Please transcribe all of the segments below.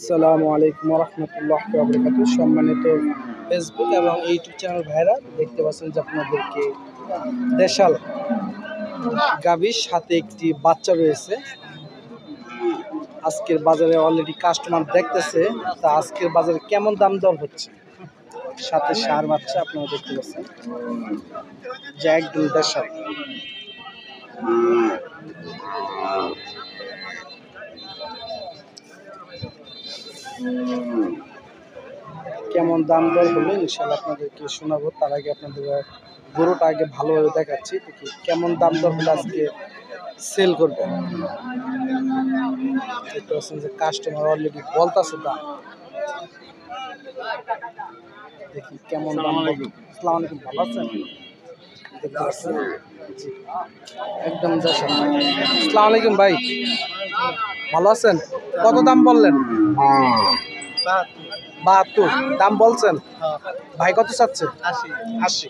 আসসালামু আলাইকুম রহমতুল্লাহ বারাকাতুহু। সম্মানিত ফেসবুক এবং ইউটিউব চ্যানেল ভাইরা, দেখতে পাচ্ছেন যে আপনাদেরকে দেশাল গাভীর সাথে একটি বাচ্চা রয়েছে। আজকের বাজারে অলরেডি কাস্টমার দেখতেছে, তা আজকের বাজারে কেমন দাম দর হচ্ছে। সাথে ষাঁড় বাচ্চা আপনারা দেখতে পাচ্ছেন যে একদম দেশাল। কেমন দাম দর হলে ইনশাল্লাহ আপনাদেরকে শোনাবো। তার আগে আপনাদের গরুটা আগে ভালোভাবে দেখাচ্ছি, দেখি কেমন দাম দর হলে আজকে সেল করবে। দেখতে পাচ্ছেন যে কাস্টমার অলরেডি বলতেছে দাম, দেখি কেমন দাম। আসসালামু আলাইকুম, ভালো আছেন? দেখতে পাচ্ছেন জি একদম দেশাল। আসসালামু আলাইকুম ভাই, ভালো আছেন? কত দাম বললেন? 72 দাম বলছেন। ভাই কত চাচ্ছে? 80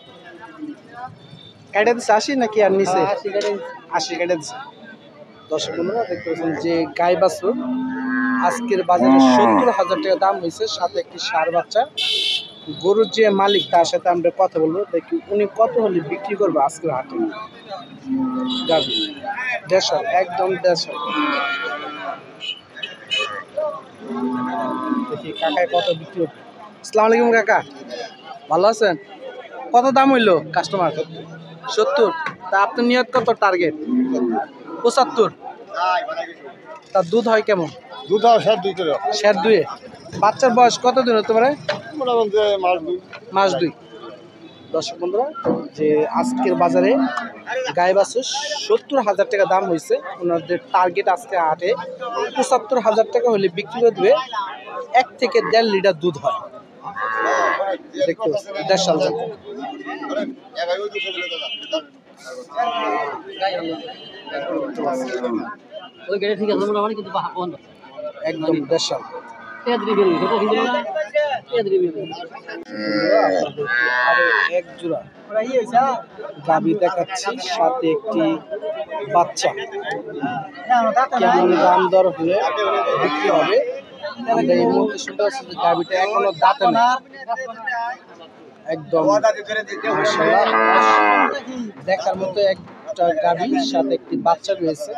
কেটে দিচ্ছে। 80 নাকি আর নিচে? 80 কেটে দিচ্ছে। দর্শক বন্ধুরা দেখতে পাচ্ছেন যে গাই বাছুর আজকের বাজারে 70,000 টাকা দাম হয়েছে, সাথে একটি ষাঁড় বাচ্চা। গরুর যে মালিক তার সাথে আমরা কথা বলবো, দেখি উনি কত হলে বিক্রি করবে আজকের হাটে। গাভী দেশাল, একদম দেশাল। দেখি কাকায় কত বিক্রি হবে। আসসালামু আলাইকুম কাকা, ভালো আছেন? কত দাম হইলো কাস্টমার? 70। তা আপনার নিয়ত কত টার্গেট? 75। তার দুধ হয় কেমন? দুধ হয় 2.5 করে। 2.5। বাচ্চার বয়স কত দিন হতে পারে? মোটামুটি মাস 2। দর্শক বন্ধুরা, যে আজকের বাজারে গাই বাছুর 70,000 টাকা দাম হয়েছে। ওনাদের টার্গেট আজকে হাটে 75,000 টাকা হলে বিক্রি করে দেবে। 1 থেকে 1.5 লিটার দুধ হয়। দেখতে পাচ্ছেন দেশাল জাতের। একদম দেশাল। আরো এক জোড়া গাভী দেখাচ্ছি, সাথে একটি বাচ্চা। কেমন দাম দর হলে বিক্রি হবে আমরা এই মুহূর্তে শুনতে পাচ্ছি যে গাভীটা এখনো দাঁতে না, একদম মাশাআল্লাহ দেখার মতো একটা গাভীর সাথে একটি বাচ্চা রয়েছে।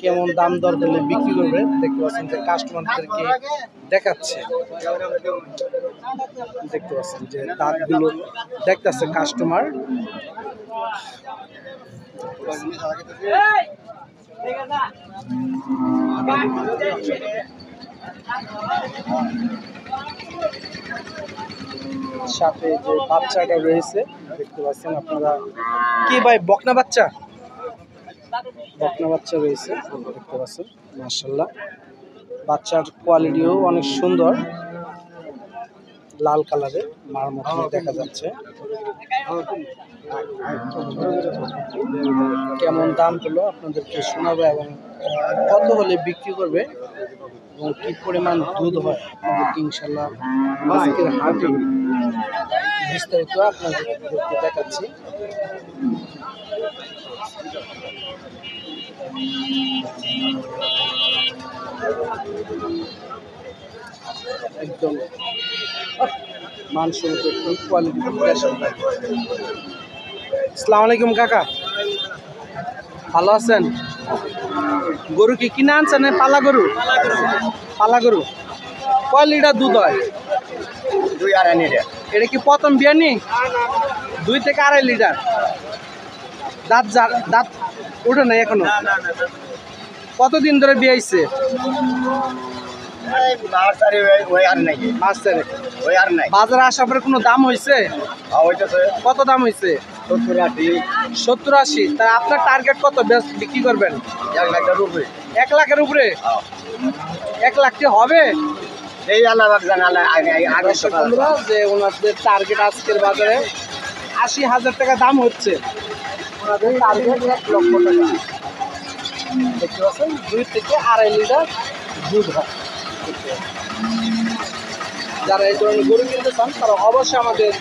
কেমন দাম দর হলে বিক্রি করবে দেখতে পাচ্ছেন যে কাস্টমারদেরকে দেখাচ্ছে। দেখতে পাচ্ছেন যে দাঁতগুলো দেখতেছে কাস্টমার। সাথে যে বাচ্চাটা রয়েছে দেখতে পাচ্ছেন আপনারা। কি ভাই বকনা বাচ্চা? বকনা বাচ্চা রয়েছে দেখতে পাচ্ছেন, মাশাআল্লাহ। বাচ্চার কোয়ালিটিও অনেক সুন্দর, লাল কালারের মার মতো দেখা যাচ্ছে। কেমন দাম হলো আপনাদেরকে শোনাবে এবং কত হলে বিক্রি করবে এবং কি পরিমাণ দুধ হয় আপনাদেরকে ইনশাল্লাহ আজকের হাটে বিস্তারিত আপনাদেরকে দেখাচ্ছি। একদম মানসম্মত একদম কোয়ালিটি। আসসালামু আলাইকুম কাকা, ভালো আছেন? গরু কি কিনে আনছেন না পালা গরু? পালা গরু। কয় লিটার দুধ হয়? 2.5 লিটার। এটা কি প্রথম বিয়ানি? 2 থেকে 2.5 লিটার। দাঁত দাঁত উঠে নাই এখনো? কতদিন ধরে বিয়াইছে? বাজারে আসার পরে কোনো দাম হয়েছে? কত দাম হয়েছে? 70-80। তা আপনার টার্গেট কত বিক্রি করবেন? 1 লাখের উপরে। 1 লাখের উপরে? 1 লাখ কি হবে? যে ওনাদের টার্গেট আজকের বাজারে 80,000 টাকা দাম হচ্ছে। ওনাদের টার্গেট 1 লক্ষ টাকা। দেখতে পাচ্ছেন 2 থেকে 2.5 লিটার দুধ হয়। যারা এই ধরনের গরু কিনতে চান তারা অবশ্যই আমাদের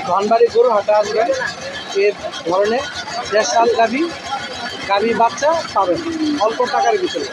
ধনবাড়ি গরু হাটে আসবেন। এর ধরনের দেশাল গাভী বাচ্চা পাবেন অল্প টাকার ভিতরে।